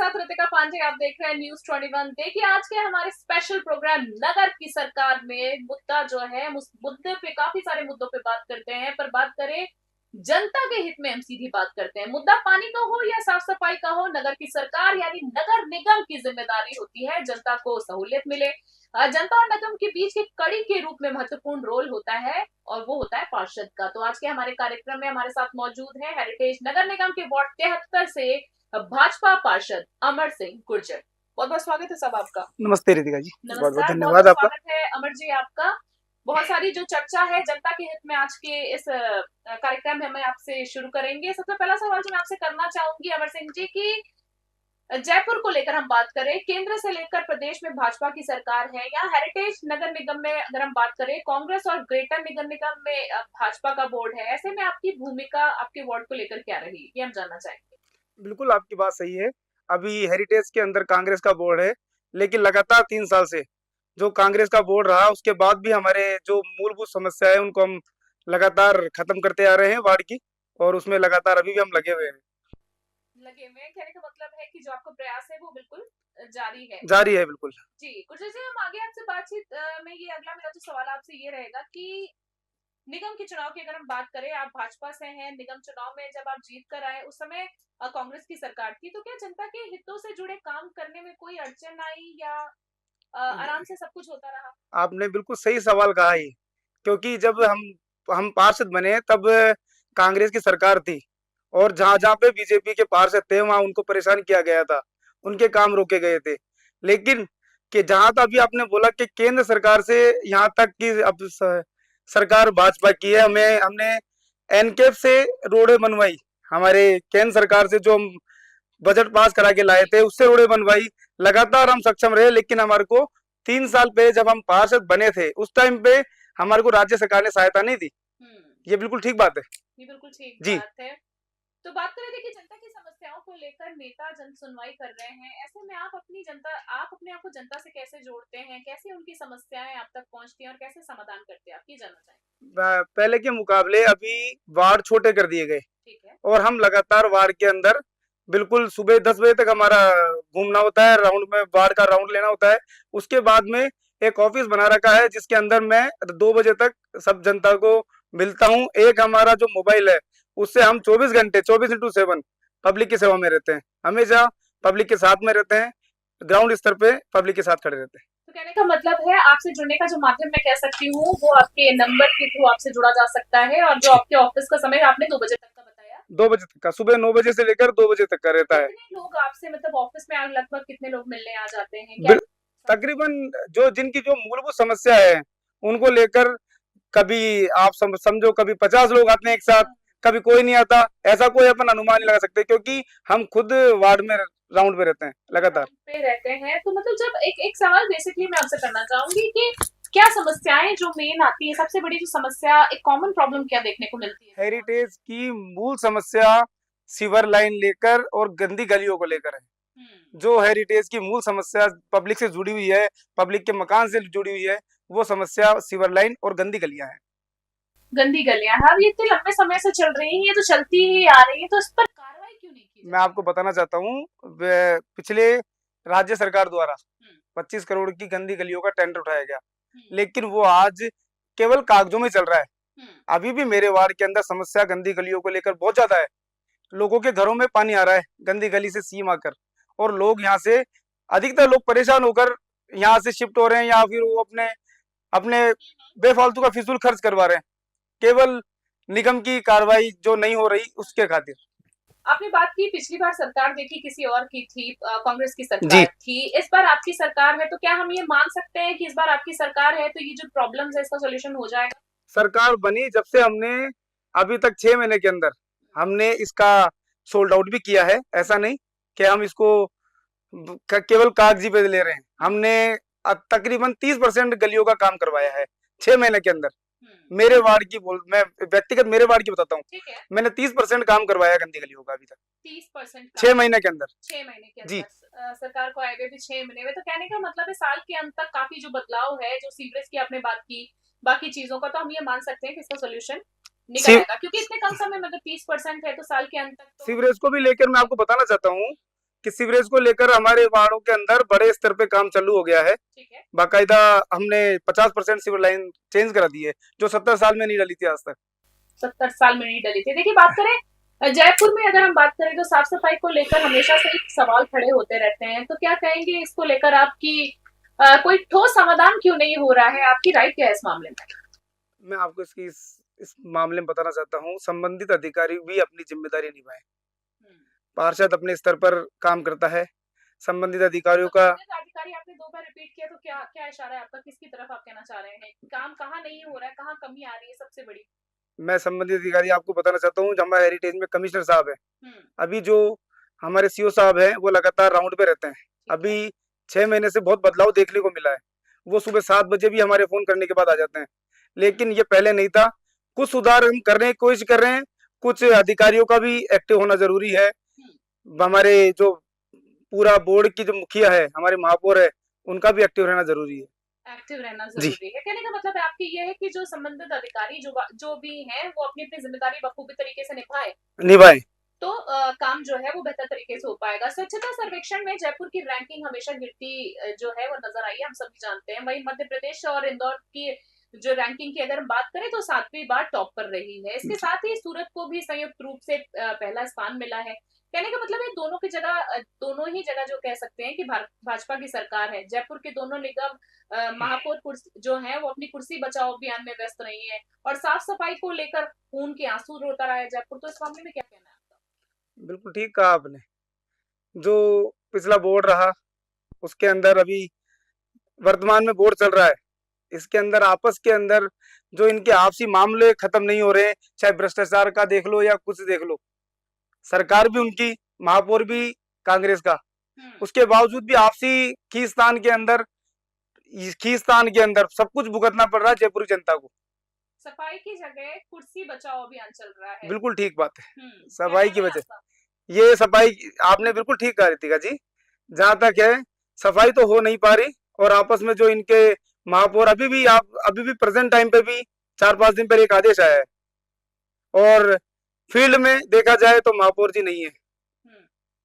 साथ ऋतिका पांडे, आप देख रहे हैं न्यूज़ 21। देखिए आज के हमारे स्पेशल प्रोग्राम नगर की सरकार में मुद्दा जो है, उस मुद्दे पे काफी सारे मुद्दों पे बात करते हैं, पर बात करें जनता के हित में हम सीधी बात करते हैं। मुद्दा पानी का हो या साफ सफाई का हो, नगर की सरकार यानी नगर निगम की जिम्मेदारी होती है जनता को सहूलियत मिले। जनता और निगम के बीच की कड़ी के रूप में महत्वपूर्ण रोल होता है और वो होता है पार्षद का। तो आज के हमारे कार्यक्रम में हमारे साथ मौजूद है हेरिटेज नगर निगम के वार्ड 73 से भाजपा पार्षद अमर सिंह गुर्जर। बहुत बहुत स्वागत है सब आपका। नमस्ते रितिका जी, बहुत बहुत नमस्कार, बहुत धन्यवाद बहुत आपका। स्वागत है अमर जी आपका। बहुत सारी जो चर्चा है जनता के हित में आज के इस कार्यक्रम में हम आपसे शुरू करेंगे। सबसे पहला सवाल जो मैं आपसे करना चाहूंगी अमर सिंह जी की जयपुर को लेकर हम बात करें, केंद्र से लेकर प्रदेश में भाजपा की सरकार है, या हेरिटेज नगर निगम में अगर हम बात करें कांग्रेस और ग्रेटर नगर निगम में भाजपा का बोर्ड है, ऐसे में आपकी भूमिका आपके वार्ड को लेकर क्या रही, ये हम जानना चाहेंगे। बिल्कुल आपकी बात सही है। अभी हेरिटेज के अंदर कांग्रेस का बोर्ड है, लेकिन लगातार 3 साल से जो कांग्रेस का बोर्ड रहा, उसके बाद भी हमारे जो मूलभूत समस्या है उनको हम लगातार खत्म करते आ रहे हैं वार्ड की, और उसमें लगातार अभी भी हम लगे हुए हैं। लगे हुए हैं, कहने का मतलब है कि जो आपका प्रयास है वो बिल्कुल जारी है। जारी है बिल्कुल। जी गुरजर जी, हम आगे आपसे बातचीत में ये अगला मेरा जो सवाल आपसे ये रहेगा कि निगम के चुनाव की अगर हम बात करें, आप भाजपा से हैं, निगम चुनाव में जब आप जीत कर आए उस समय कांग्रेस की सरकार थी, तो क्या जनता के हितों से जुड़े काम करने में कोई अड़चन आई या आराम से सब कुछ होता रहा? आपने बिल्कुल सही सवाल कहा ये, क्योंकि जब हम पार्षद बने तब कांग्रेस की सरकार थी, और जहाँ-जहाँ पे बीजेपी के पार्षद थे वहाँ उनको परेशान किया गया था, उनके काम रोके गए थे। लेकिन कि जहाँ तक अभी आपने बोला कि केंद्र सरकार से यहाँ तक कि अब सरकार भाजपा की है, हमें हमने एनकेफ से रोडें बनवाई, हमारे केंद्र सरकार से जो हम बजट पास करा के लाए थे उससे रोडें बनवाई, लगातार हम सक्षम रहे। लेकिन हमारे को 3 साल पे जब हम पार्षद बने थे उस टाइम पे हमारे को राज्य सरकार ने सहायता नहीं दी। ये बिल्कुल ठीक बात है। ये बिल्कुल ठीक जी। बात है। तो बात करें, देखिए जनता की समस्याओं को लेकर नेता जन सुनवाई कर रहे हैं, ऐसे में आप अपने आप को जनता से कैसे जोड़ते हैं, कैसे उनकी समस्याएं आप तक पहुंचती हैं और कैसे समाधान करते हैं, आप ये जानना चाहेंगे। पहले के मुकाबले अभी वार्ड छोटे कर दिए गए, ठीक है। और हम लगातार वार्ड के अंदर बिल्कुल सुबह 10 बजे तक हमारा घूमना होता है, राउंड में वार्ड का राउंड लेना होता है। उसके बाद में एक ऑफिस बना रखा है जिसके अंदर मैं 2 बजे तक सब जनता को मिलता हूँ। एक हमारा जो मोबाइल है उससे हम 24 घंटे 24x7 पब्लिक की सेवा में रहते हैं, हमेशा पब्लिक के साथ में रहते हैं, ग्राउंड स्तर पे पब्लिक के साथ खड़े रहते हैं। तो कहने का मतलब है आपसे जुड़ने का जो माध्यम मैं कह सकती हूँ वो आपके नंबर के थ्रू आपसे जुड़ा जा सकता है, और जो आपके ऑफिस का समय आपने 2 बजे तक का बताया। 2 बजे तक का, सुबह 9 बजे से लेकर 2 बजे तक का रहता है। कितने लोग आपसे, मतलब ऑफिस में लगभग कितने लोग मिलने आ जाते हैं, क्या? तकरीबन जो जिनकी जो मूलभूत समस्या है उनको लेकर, कभी आप समझो कभी 50 लोग आते हैं एक साथ, कभी कोई नहीं आता। ऐसा कोई अपन अनुमान नहीं लगा सकते, क्योंकि हम खुद वार्ड में राउंड पे रहते हैं लगातार। पे रहते हैं, तो मतलब जब एक एक सवाल बेसिकली मैं आपसे करना चाहूंगी कि क्या समस्याएं जो मेन आती है, सबसे बड़ी जो समस्या, एक कॉमन प्रॉब्लम क्या देखने को मिलती है? हेरिटेज की मूल समस्या सीवर लाइन लेकर और गंदी गलियों को लेकर है। जो हेरिटेज की मूल समस्या पब्लिक से जुड़ी हुई है, पब्लिक के मकान से जुड़ी हुई है, वो समस्या सीवर लाइन और गंदी गलियां हैं। गंदी गलियां, हाँ, ये इतने लंबे समय से चल रही है, ये तो चलती ही आ रही है, तो इस पर कार्रवाई क्यों नहीं की मैं आपको बताना चाहता हूँ, पिछले राज्य सरकार द्वारा 25 करोड़ की गंदी गलियों का टेंडर उठाया गया, लेकिन वो आज केवल कागजों में चल रहा है। अभी भी मेरे वार्ड के अंदर समस्या गंदी गलियों को लेकर बहुत ज्यादा है। लोगों के घरों में पानी आ रहा है गंदी गली से सीम आकर, और लोग यहाँ से, अधिकतर लोग परेशान होकर यहाँ से शिफ्ट हो रहे हैं, या फिर वो अपने अपने बेफालतू का फिजूल खर्च करवा रहे हैं, केवल निगम की कार्रवाई जो नहीं हो रही उसके खातिर। आपने बात की पिछली बार सरकार देखी किसी और की थी, कांग्रेस की जी। सरकार थी, इस बार आपकी सरकार है, तो क्या हम ये मान सकते हैं कि इस बार आपकी सरकार है तो ये जो प्रॉब्लम्स है इसका सोल्यूशन हो जाएगा? सरकार बनी जब से हमने अभी तक 6 महीने के अंदर हमने इसका सोल्ड आउट भी किया है। ऐसा नहीं कि हम इसको केवल कागजी पे ले रहे हैं, हमने तकरीबन 30% गलियों का काम करवाया है 6 महीने के अंदर। मेरे वार्ड की मैं व्यक्तिगत मेरे वार्ड की बताता हूँ, मैंने 30% काम करवाया गंदी गलियों का अभी तक 30% 6 महीने के अंदर। 6 महीने के जी। अंदर सरकार को आए हुए भी 6 महीने में, तो कहने का मतलब है साल के अंत तक काफी जो बदलाव है, जो सीवरेज की आपने बात की, बाकी चीजों का, तो हम ये मान सकते हैं कि इसका सोल्यूशन निकल आएगा, क्योंकि इतने कम समय में अगर 30% है तो साल के अंत तक तो। सीवरेज को भी लेकर मैं आपको बताना चाहता हूँ कि सीवरेज को लेकर हमारे वार्डों के अंदर बड़े स्तर पे काम चालू हो गया है। ठीक है। बाकायदा हमने 50% सीवर लाइन चेंज करा दी है, जो 70 साल में नहीं डली थी आज तक। 70 साल में नहीं डली थी। देखिए, बात करें जयपुर में, अगर हम बात करें तो साफ सफाई को लेकर हमेशा से एक सवाल खड़े होते रहते हैं, तो क्या कहेंगे इसको लेकर आपकी कोई ठोस समाधान क्यों नहीं हो रहा है? आपकी राय क्या है इस मामले में? मैं आपको इस मामले में बताना चाहता हूँ, संबंधित अधिकारी भी अपनी जिम्मेदारी निभाएं। पार्षद अपने स्तर पर काम करता है, संबंधित अधिकारियों का। अधिकारी आपने 2 बार रिपीट किया, तो क्या क्या इशारा है आपका? किसकी तरफ आप कहना चाह रहे हैं? काम कहाँ नहीं हो रहा है, कहाँ कमी आ रही है सबसे बड़ी? मैं संबंधित अधिकारी आपको बताना चाहता हूँ, हमारे हेरिटेज में कमिश्नर साहब है। अभी जो हमारे सीओ साहब है वो लगातार राउंड पे रहते हैं। अभी 6 महीने से बहुत बदलाव देखने को मिला है। वो सुबह 7 बजे भी हमारे फोन करने के बाद आ जाते हैं, लेकिन ये पहले नहीं था। कुछ सुधार हम करने की कोशिश कर रहे हैं, कुछ अधिकारियों का भी एक्टिव होना जरूरी है। हमारे जो पूरा बोर्ड की जो मुखिया है, हमारे महापौर है, उनका भी एक्टिव रहना जरूरी है। एक्टिव रहना जरूरी है। कहने का मतलब है आपकी ये है कि जो संबंधित अधिकारी जो भी हैं वो अपनी अपनी जिम्मेदारी बखूबी तरीके से निभाए तो काम जो है वो बेहतर तरीके से हो पाएगा। स्वच्छता सर्वेक्षण में जयपुर की रैंकिंग हमेशा गिरती जो है वो नजर आई है, हम सभी जानते हैं। वहीं मध्य प्रदेश और इंदौर की जो रैंकिंग की अगर हम बात करें तो 7वीं बार टॉप पर रही है। इसके साथ ही सूरत को भी संयुक्त रूप से पहला स्थान मिला है। कहने का मतलब है दोनों की जगह, दोनों ही जगह जो कह सकते हैं कि भाजपा की सरकार है। जयपुर के दोनों निगम महापौर जो है वो अपनी कुर्सी बचाओ अभियान में व्यस्त रही है और साफ सफाई को लेकर खून के आंसू रोता रहा है जयपुर। तो इस मामले में क्या कहना है आपका? बिल्कुल ठीक कहा आपने। जो पिछला बोर्ड रहा उसके अंदर अभी वर्तमान में बोर्ड चल रहा है, इसके अंदर आपस के अंदर जो इनके आपसी मामले खत्म नहीं हो रहे, चाहे भ्रष्टाचार का देख लो या कुछ देख लो, सरकार भी उनकी, महापौर भी कांग्रेस का, उसके बावजूद भी आपसी खींचतान के अंदर सब कुछ भुगतना पड़ रहा है जयपुरी जनता को। सफाई की जगह कुर्सी बचाओ अभियान चल रहा है। बिल्कुल ठीक बात है। सफाई की वजह, ये सफाई आपने बिल्कुल ठीक कहा रितिका जी। जहां तक है सफाई तो हो नहीं पा रही, और आपस में जो इनके महापौर अभी भी प्रेजेंट टाइम पे भी 4-5 दिन पर एक आदेश आया है, और फील्ड में देखा जाए तो महापौर जी नहीं है।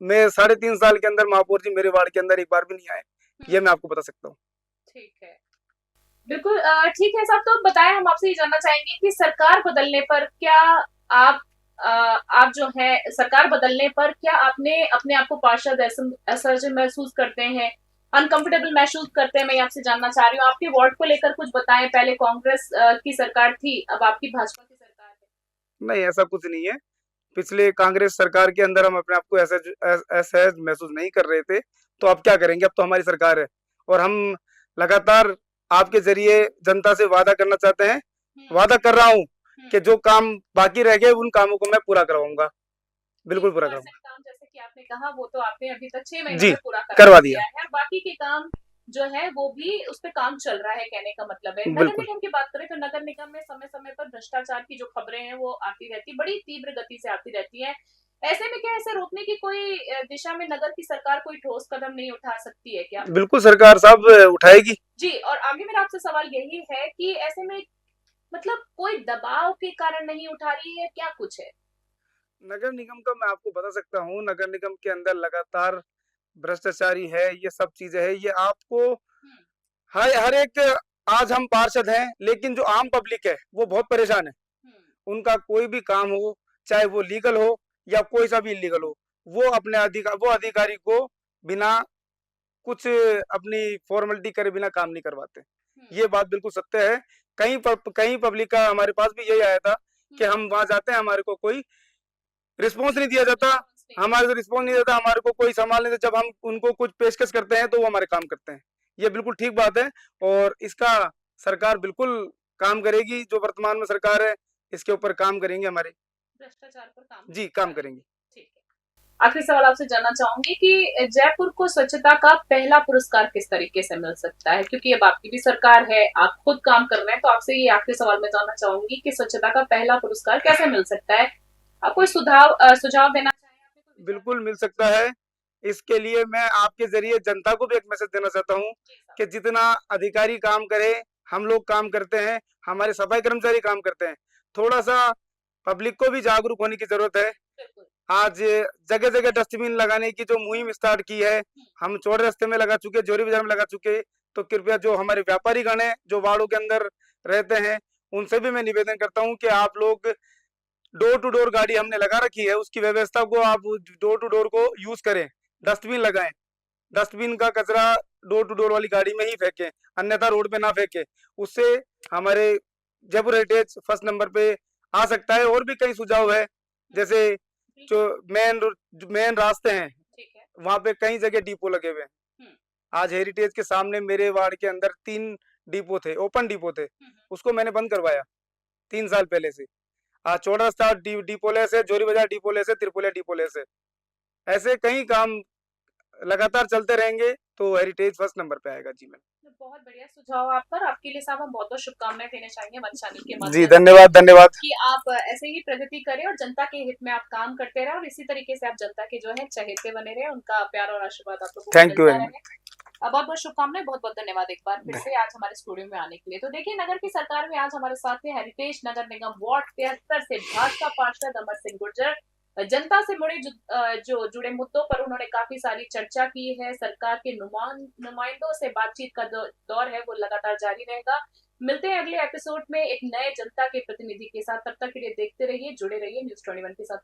मैं 3.5 साल के अंदर महापौर जी मेरे वार्ड के अंदर एक बार भी नहीं आए, ये मैं आपको बता सकता हूँ। ठीक है, बिल्कुल ठीक है साहब। तो बताएं, हम आपसे ये जानना चाहेंगे कि सरकार बदलने पर क्या आप जो है सरकार बदलने पर क्या आपने अपने आप को पार्षद असहज महसूस करते हैं, अनकंफर्टेबल महसूस करते हैं? मैं आपसे जानना चाह रही हूँ, आपके वार्ड को लेकर कुछ बताएं। पहले कांग्रेस की सरकार थी, अब आपकी भाजपा की सरकार है। नहीं, ऐसा कुछ नहीं है। पिछले कांग्रेस सरकार के अंदर हम अपने आप को असहज महसूस नहीं कर रहे थे, तो अब क्या करेंगे? अब तो हमारी सरकार है, और हम लगातार आपके जरिए जनता से वादा करना चाहते हैं, वादा कर रहा हूँ कि जो काम बाकी रह गए उन कामों को मैं पूरा करवाऊंगा, बिल्कुल पूरा करूंगा। काम जैसे कि आपने कहा वो तो आपने अभी तक 6 महीने जी में पूरा करवा दिया है, बाकी के काम जो है वो भी उस पे काम चल रहा है। कहने का मतलब है नगर निगम की बात करें तो नगर निगम में समय समय पर भ्रष्टाचार की जो खबरें हैं वो आती रहती, बड़ी तीव्र गति से आती रहती है। ऐसे में क्या ऐसे रोकने की कोई दिशा में नगर की सरकार कोई ठोस कदम नहीं उठा सकती है क्या? बिल्कुल सरकार साहब उठाएगी जी। और आगे मेरा आपसे सवाल यही है कि ऐसे में मतलब कोई दबाव के कारण नहीं उठा रही है, क्या कुछ है? नगर निगम का मैं आपको बता सकता हूँ, नगर निगम के अंदर लगातार भ्रष्टाचारी है, ये सब चीजें है, ये आपको हर एक। आज हम पार्षद हैं, लेकिन जो आम पब्लिक है वो बहुत परेशान है। उनका कोई भी काम हो, चाहे वो लीगल हो या कोई सा भी इलीगल हो, वो अपने अधिकारी को बिना कुछ अपनी फॉर्मेलिटी करे बिना काम नहीं करवाते। ये बात बिल्कुल सत्य है। कहीं पब्लिक का हमारे पास भी यही आया था कि हम वहां जाते हैं, हमारे को कोई रिस्पॉन्स नहीं दिया जाता, हमारे को रिस्पॉन्स नहीं देता, हमारे को कोई संभाल नहीं देता। जब हम उनको कुछ पेशकश करते हैं तो वो हमारे काम करते हैं। ये बिल्कुल ठीक बात है, और इसका सरकार बिल्कुल काम करेगी। जो वर्तमान में सरकार है इसके ऊपर काम करेंगे, हमारे भ्रष्टाचार पर काम जी काम करेंगे। ठीक है। आखिरी सवाल आपसे जानना चाहूंगी कि जयपुर को स्वच्छता का पहला पुरस्कार किस तरीके से मिल सकता है, क्योंकि अब आपकी भी सरकार है, आप खुद काम कर रहे हैं, तो आपसे ये आखिरी सवाल मैं जानना चाहूंगी कि स्वच्छता का पहला पुरस्कार कैसे मिल सकता है? आप कोई सुझाव देना चाहें? बिल्कुल मिल सकता है। इसके लिए मैं आपके जरिए जनता को भी एक मैसेज देना चाहता हूँ कि जितना अधिकारी काम करे, हम लोग काम करते हैं, हमारे सफाई कर्मचारी काम करते हैं, थोड़ा सा पब्लिक को भी जागरूक होने की जरूरत है। आज जगह जगह डस्टबिन लगाने की जो मुहिम स्टार्ट की है, हम चौड़े रास्ते में लगा चुके, जोरी बाजार में लगा चुके। तो कृपया जो हमारे व्यापारी गण हैं, जो वार्डों के अंदर रहते हैं, उनसे भी मैं निवेदन करता हूं कि आप लोग डोर टू डोर गाड़ी हमने लगा रखी है, उसकी व्यवस्था को आप डोर टू डोर को यूज करें, डस्टबिन लगाएं। डस्टबिन का कचरा डोर टू डोर वाली गाड़ी में ही फेंकें, अन्यथा रोड पे ना फेंकें। उससे हमारे जयपुर हेरिटेज फर्स्ट नंबर पे आ सकता है। और भी कई सुझाव है, जैसे जो मेन रास्ते हैं, वहां पे कई जगह डिपो लगे हुए हैं। आज हेरिटेज के सामने मेरे वार्ड के अंदर 3 डिपो थे, ओपन डिपो थे, उसको मैंने बंद करवाया 3 साल पहले से। आज चौड़ा रास्ता डिपोले से, जोरी बाजार डिपोले से, त्रिपोलिया डिपोले से, ऐसे कई काम लगातार चलते रहेंगे तो हेरिटेज फर्स्ट नंबर पे आएगा। जी मैम, बहुत बढ़िया सुझाव आपका, और आपके लिए साहब हम बहुत बहुत शुभकामनाएं देना चाहेंगे मंच चैनल के जी माध्यम धन्यवाद से धन्यवाद। कि आप ऐसे ही प्रगति करें और जनता के हित में आप काम करते रहे, और इसी तरीके से आप जनता के जो है चहेते बने रहे, उनका प्यार और आशीर्वाद आप लोगों को थैंक यू मिलता वेरी रहे। बहुत बहुत शुभकामनाएं, बहुत बहुत धन्यवाद एक बार फिर से आज हमारे स्टूडियो में आने के लिए। तो देखिए, नगर की सरकार में आज हमारे साथ में हेरिटेज नगर निगम वार्ड 73 से भाजपा पार्षद अमर सिंह गुर्जर। जनता से जो जुड़े मुद्दों पर उन्होंने काफी सारी चर्चा की है। सरकार के नुमाइंदों से बातचीत का दौर है वो लगातार जारी रहेगा। मिलते हैं अगले एपिसोड में एक नए जनता के प्रतिनिधि के साथ। तब तक के लिए देखते रहिए, जुड़े रहिए न्यूज़ 21 के साथ।